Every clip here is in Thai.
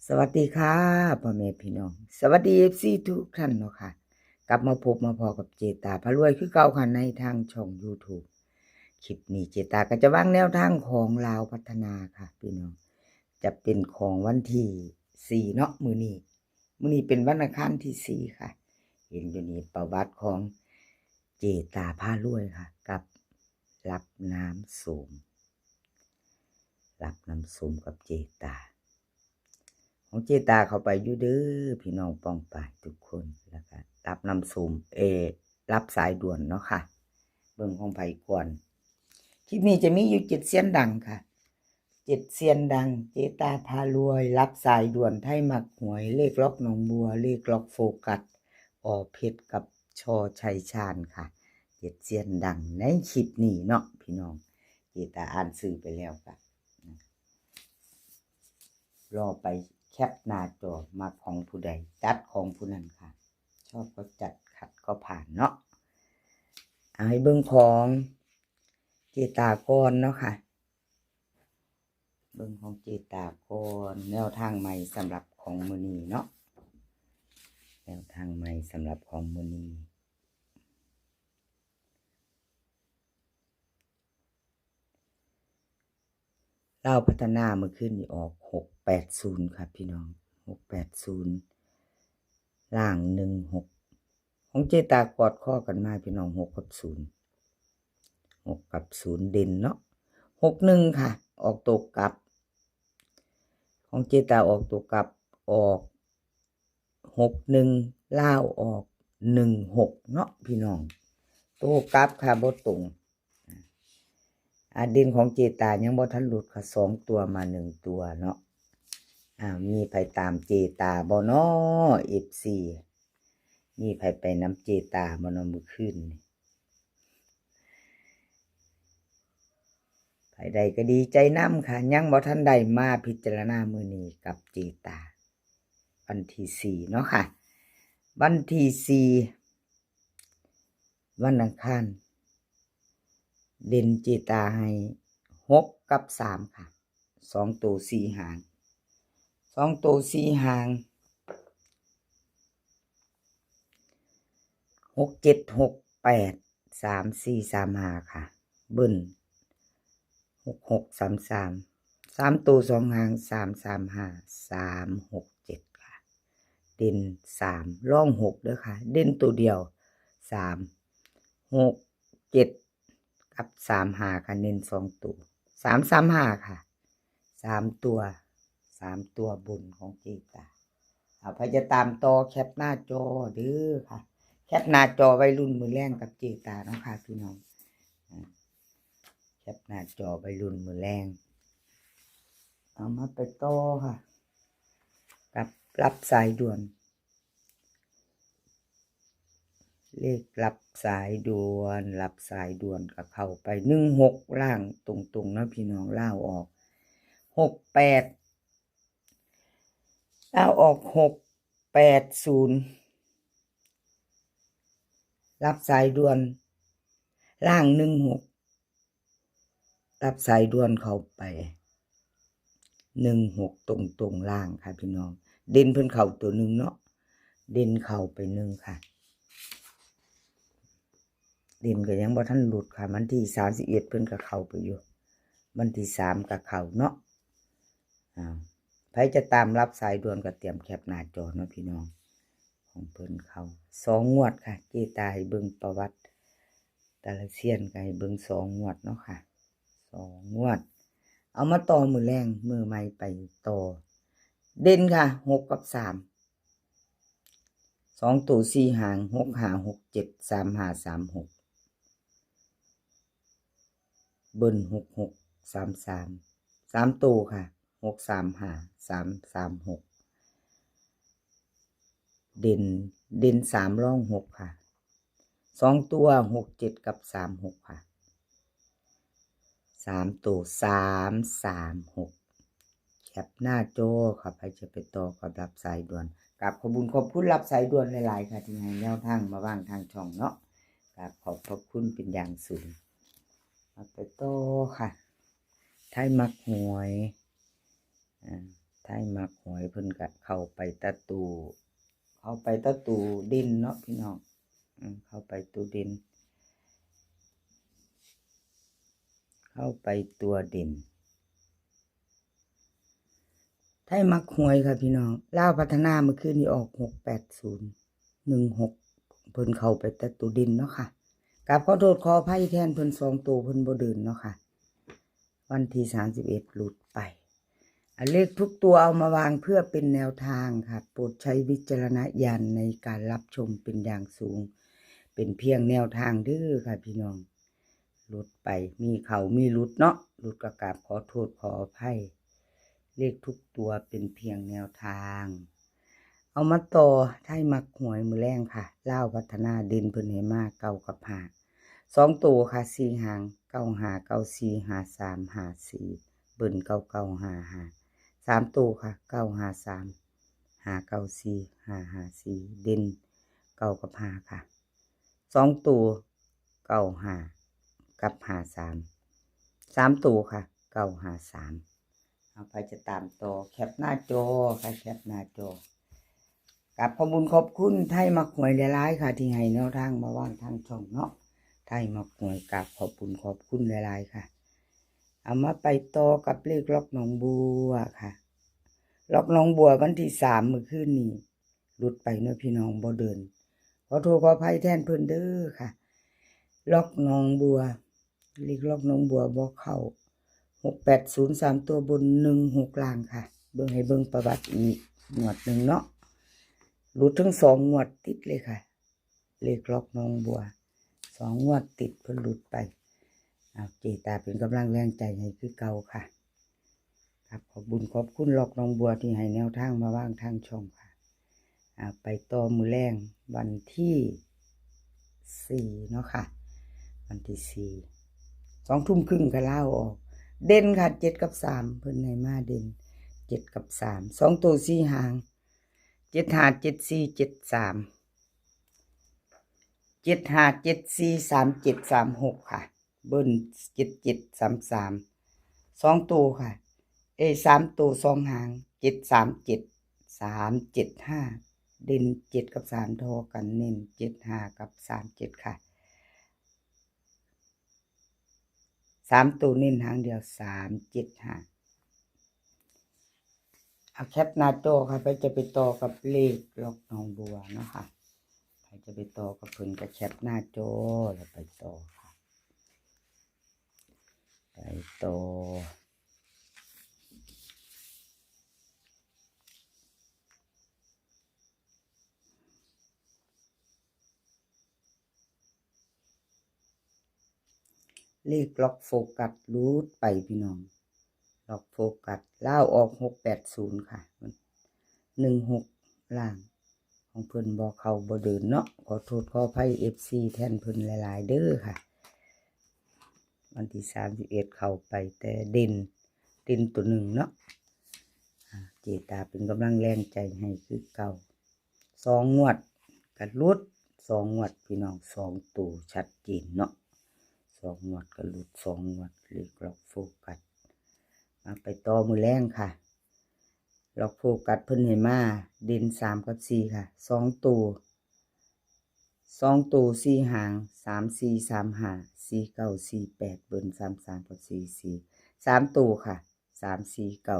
สวัสดีค่ะพ่อแม่พี่น้องสวัสดีFCทุกท่านเนาะค่ะกลับมาพบมาพอกับเจตาพารวยคือเก่าค่ะในทางช่อง YouTube คลิปนี้เจตาก็จะวางแนวทางของลาวพัฒนาค่ะพี่น้องจะเป็นของวันที่4เนาะมื้อนี้เป็นวันอังคารที่4ค่ะเห็นอยู่นี่ประวัติของเจตาพารวยค่ะกับรับน้ำส้มกับเจตาของเจตาเข้าไปอยู่เด้อพี่น้องป้องปายทุกคนแล้วก็รับนำซุมรับสายด่วนเนาะค่ะเบิ่งของไผก่อนคลิปนี้จะมีอยู่7เสียนดังค่ะ7เสียนดังเจตาพารวยรับสายด่วนไทยมักหวยเลขล็อกหนองบัวเลขล็อกโฟกัสเพชรกับชอชัยชาญค่ะ7เสียนดังในคลิปนี้เนาะพี่น้องเจตาอ่านสื่อไปแล้วค่ะรอไปแคปหน้าจอมาของผู้ใดจัดของผู้นั้นค่ะชอบก็จัดขัดก็ผ่านเนาะเอาให้เบิ่งของเจตากรเนาะค่ะเบิ่งของเจตากรแนวทางใหม่สำหรับของมื้อนี้เนาะแนวทางใหม่สำหรับของมื้อนี้ลาวพัฒนาเมื่อคืนนี้ออก680ครับพี่น้อง680ล่าง16ของเจตากอดข้อกันมาพี่น้อง6กับ0เด่นเนาะ61ค่ะออกตกกลับของเจตาออกตกกลับออก61ลาวออก16เนาะพี่น้องตกกลับค่ะบ่ตรงเด่นของเจตายังบ่ทันหลุดค่ะ2ตัวมา1ตัวเนาะมีไผตามเจตาบ่เนาะ FC มีไผไปน้ำเจตาบ่เนาะมื้อคืนไผใดก็ดีใจนำค่ะยังบ่ทันได้มาพิจารณามื้อนี้กับเจตาวันที่4เนาะค่ะวันที่4วันอังคารเด่นเจตาให้6กับ3ค่ะ2ตัว4หาง2ตัว4หาง6 7 6 8 3 4 3 5ค่ะเบิ้ล6 6 3 3 3ตัว2หาง3 3 5 3 6 7ค่ะเด่น3ร่อง6เด้อค่ะเด่นตัวเดียว3 6 7กับ3 5ค่ะเน้น2ตัว3 3 5ค่ะ3ตัวบนของเจตาพยายามตามต่อแคปหน้าจอเด้อค่ะแคปหน้าจอไว้รุ่นมือแรงกับเจตาเนาะค่ะพี่น้องแคปหน้าจอไว้รุ่นมือแรงเอามาไปต่อค่ะกับรับสายด่วนเลขรับสายด่วนกับเข้าไป16ล่างตรงๆนะพี่น้องล่าวออก68ล่าวออก680รับสายด่วนล่าง16รับสายด่วนเข้าไป16ตรงล่างค่ะพี่น้องเด่นเพิ่นเข้าตัวนึงเนาะเด่นเข้าไป1ค่ะเด่นก็ยังบ่ทันหลุดค่ะวันที่31เพิ่นก็เข้าไปอยู่วันที่3ก็เข้าเนาะใครจะตามรับสายด่วนก็เตรียมแคปหน้าจอเนาะพี่น้องของเพิ่นเข้า2งวดค่ะเจตาให้เบิ่งประวัติแต่ละเซียนก็ให้เบิ่ง2งวดเนาะค่ะ2งวดเอามาต่อมือแรงมือใหม่ไปต่อเด่นค่ะ6กับ3 2ตัว4หาง6 5 6 7 3 5 3 6เบิ้ล6 6 3 3 3ตัวค่ะ6 3 5 3 3 6เด่น3ร่อง6ค่ะ2ตัว6 7กับ3 6ค่ะ3ตัว3 3 6แคปหน้าจอค่ะใครจะไปต่อกับรับสายด่วนกับขอบคุณรับสายด่วนหลายๆค่ะที่ให้แนวทางมาว่างทางช่องเนาะกับขอบคุณเป็นอย่างสูงมาไปต่อค่ะไทยมักหวยไท ท้ายมักหวยเพิ่นก็เข้าไปตะตูดินเนาะพี่น้องเข้าไปตูดินเข้าไปตัวเด่นไทยมักหวยค่ะพี่น้องลาวพัฒนาเมื่อคืนนี้ออก68016เพิ่นเข้าไปแต่ตัวดินเนาะค่ะกราบขอโทษขออภัยแทนเพิ่น2ตัวเพิ่นบ่เดินเนาะค่ะวันที่31หลุดไปเลขทุกตัวเอามาวางเพื่อเป็นแนวทางค่ะโปรดใช้วิจารณญาณในการรับชมเป็นอย่างสูงเป็นเพียงแนวทางเด้อค่ะพี่น้องหลุดไปมีเขามีหลุดเนาะหลุดก็กราบขอโทษขออภัยเลขทุกตัวเป็นเพียงแนวทางเอามาต่อไทยมักหวยมือแรงค่ะลาวพัฒนาดินเพิ่นให้มาเก่ากับหา2ตัวค่ะ4หาง95 94 53 54เบิ่น9955 3ตัวค่ะ953 594 554เด่น9กับ5ค่ะ2ตัว95กับ53 3ตัวค่ะ953เอาไปจะตามต่อแคปหน้าจอค่ะแคปหน้าจอกับขอบคุณขอบคุณไทยมักหวยหลายๆค่ะที่ให้แนวทางมาว่างทางช่องเนาะไทยมักหวยกับขอบคุณหลายๆค่ะเอามาไปต่อกับเลขล็อกหนองบัวค่ะล็อกหนองบัววันที่3เมื่อคืนนี้หลุดไปเนาะพี่น้องบ่เดินขอโทษขออภัยแทนเพิ่นเด้อค่ะล็อกหนองบัวเลขล็อกหนองบัวบ่เข้า680 3ตัวบน16ล่างค่ะเบิ่งให้เบิ่งประวัติอีกงวดนึงเนาะหลุดทั้ง2งวดติดเลยค่ะเลขล็อกหนองบัว2งวดติดเพิ่นหลุดไปเจตาเป็นกำลังแรงใจให้คือเก่าค่ะครับขอบคุณล็อกหนองบัวที่ให้แนวทางมาว่างทางช่องค่ะไปต่อมือแรงวันที่4เนาะค่ะวันที่4 2 ทุ่มครึ่งก็เล่าออกเด่นค่ะ7กับ3เพิ่นให้มาเด่น7กับ3 2ตัว4หาง75 74 73 75 74 37 36ค่ะเบิ้ล77 33 2ตัวค่ะ3ตัว2หาง737 375เด่น7กับ3ทอกันเน้น75กับ37ค่ะ3ตัวเน้นหางเดียว375เอาแคปหน้าจอค่ะจะไปต่อกับเลขล็อกหนองบัวเนาะค่ะใครจะไปต่อกับเพิ่นก็แคปหน้าจอแล้วไปต่อค่ะไปต่อเลขล็อกโฟกัสรูดไปพี่น้องล็อกโฟกัสล่าวออก680ค่ะ16ล่างของเพิ่นบ่เข้าบ่เดินเนาะขอโทษขออภัย FC แทนเพิ่นหลายๆเด้อค่ะวันที่31เข้าไปแต่เด่นตัวหนึ่งเนาะเจตาเป็นกำลังแรงใจให้คือเก่า2งวดกัดรุด2งวดพี่น้อง2ตัวชัดเจนเนาะ2งวดกัดรุด2งวดเลขล็อกโฟกัสมาไปต่อมือแรงค่ะล็อกโฟกัสเพิ่นให้มาเด่น3กับ4ค่ะ2ตัว4หาง3 4 3 5 4 9 4 8เบิ่น33กับ44 3ตัวค่ะ3 4 9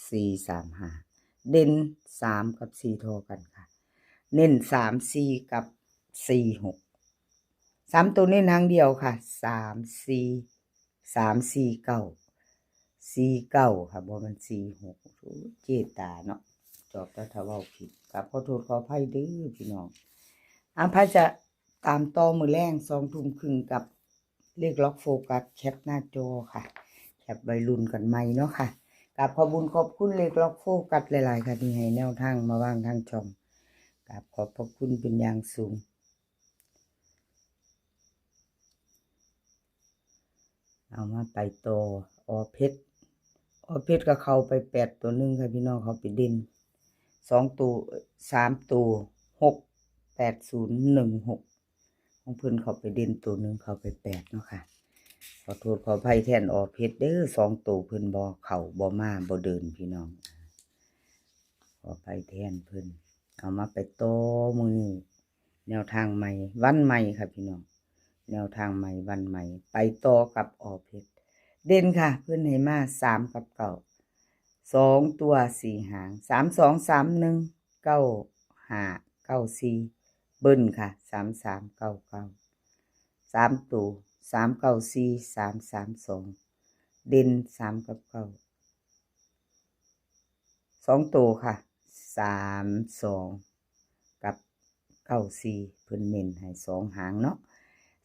4 3 5เด่น3กับ4ทอกันค่ะเน้น3 4กับ4 6 3ตัวเน้นหางเดียวค่ะ3 4 3 4 9 49ค่ะบ่มัน46เจตาเนาะจอบถ้าเว้าผิดครับขอโทษขออภัยเด้อพี่น้องพระจะตามต่อมือแรง2 ทุ่มครึ่งกับเลขล็อกโฟกัสแคปหน้าจอค่ะแคปใบรุ่นกันใหม่เนาะค่ะกับขอบคุณเลขล็อกโฟกัสหลายๆค่ะที่ให้แนวทางมาว่างทางช่องกับขอบคุณเป็นอย่างสูงเอามาไปต่อเพชรก็เข้าไป8ตัวนึงค่ะพี่น้องเขาไปเด่น2ตัว3ตัว68016ของเพิ่นเขาไปเด่นตัวนึงเขาไป8เนาะค่ะขอโทษขออภัยแทนเพชรเด้อ2ตัวเพิ่นบ่เข้าบ่มาบ่เดินพี่น้อง อไปแทนเพิ่นเอามาไปโตมือนี้แนวทางใหม่วันใหม่ค่ะพี่น้องแนวทางใหม่วันใหม่ไปต่อกับอเพชรเด่นค่ะเพิ่นให้มา3กับ9 2ตัว4หาง3 2 3 1 9 5 9 4เบิ้ลค่ะ3 3 9 9 3ตัว3 9 4 3 3 2เด่น3กับ9 2ตัวค่ะ3 2กับ9 4เพิ่นเน้นให้2หางเนาะ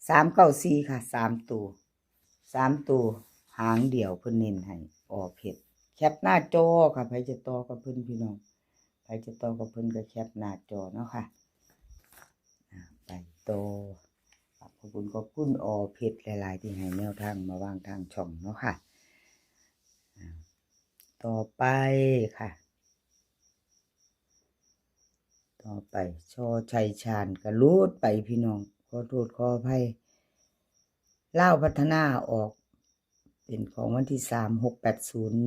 3 9 4ค่ะ3ตัวหางเดียวเพิ่นเน้นให้ออเพชรแคปหน้าจอค่ะใครจะต่อกับเพิ่นพี่น้องใครจะต่อกับเพิ่นก็แคปหน้าจอเนาะค่ะไปต่อขอบคุณออเพชรหลายๆที่ให้แนวทางมาวางทางช่องเนาะค่ะต่อไปค่ะต่อไปชอชัยชาญก็รูดไปพี่น้องขอโทษขออภัยเล่าพัฒนาออกเป็นของวันที่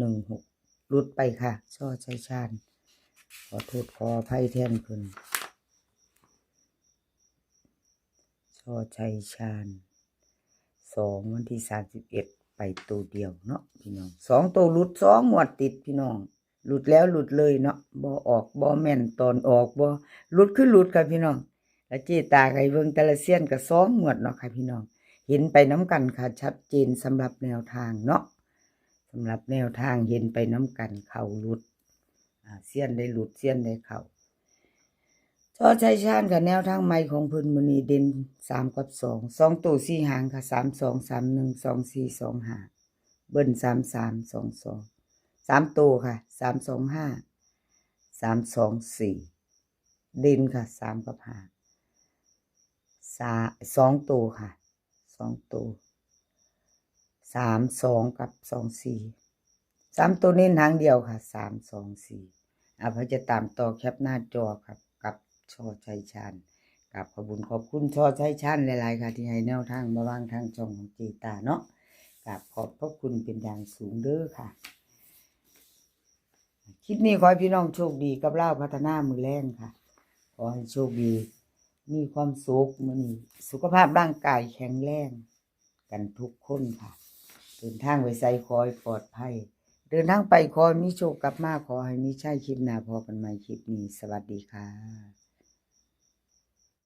368016รุดไปค่ะชอชัยชาญขอโทษขออภัยแทนเพิ่นชอชัยชาญ2วันที่31ไปตัวเดียวเนาะพี่น้อง2ตัวรุด2หมวดติดพี่น้องหลุดแล้วหลุดเลยเนาะบ่ออกบ่แม่นตอนออกบ่หลุดคือหลุดค่ะพี่น้องแล้วเจตาไก่เบิ่งแต่ละเซียนก็2หมวดเนาะค่ะพี่น้องเห็นไปน้ำกันค่ะชัดเจนสำหรับแนวทางเนาะสำหรับแนวทางเห็นไปน้ำกันเข้าหลุดเซียนได้หลุดเซียนได้เข้าชอชัยชาญกับแนวทางใหม่ของเพิ่นมื้อนี้เด่น3กับ2ตัว4หางค่ะ3 2 3 1 2 4 2 5เบิ้ล3 3 2 2 3ตัวค่ะ3 2 5 3 2 4เด่นค่ะ3กับ5 2ตัวค่ะ2ตัว3 2กับ2 4 3ตัวเน้นหางเดียวค่ะ3 2 4พอจะตามต่อแคปหน้าจอครับกับชอชัยชาญกับขอบคุณชอชัยชาญหลายๆค่ะที่ให้แนวทางมาวางทางช่องของจีตาเนาะกับขอบพระคุณเป็นอย่างสูงเด้อค่ะคลิปนี้ขอให้พี่น้องโชคดีกับเล่าพัฒนามือแรงค่ะขอให้โชคดีมีความสุขมื้อนี้สุขภาพร่างกายแข็งแรงกันทุกคนค่ะเดินทางไว้ใส่คอยปลอดภัยเดินทางไปขอมีโชคกลับมาขอให้มีชัยคลิปหน้าพอกันใหม่คลิปนี้สวัสดีค่ะ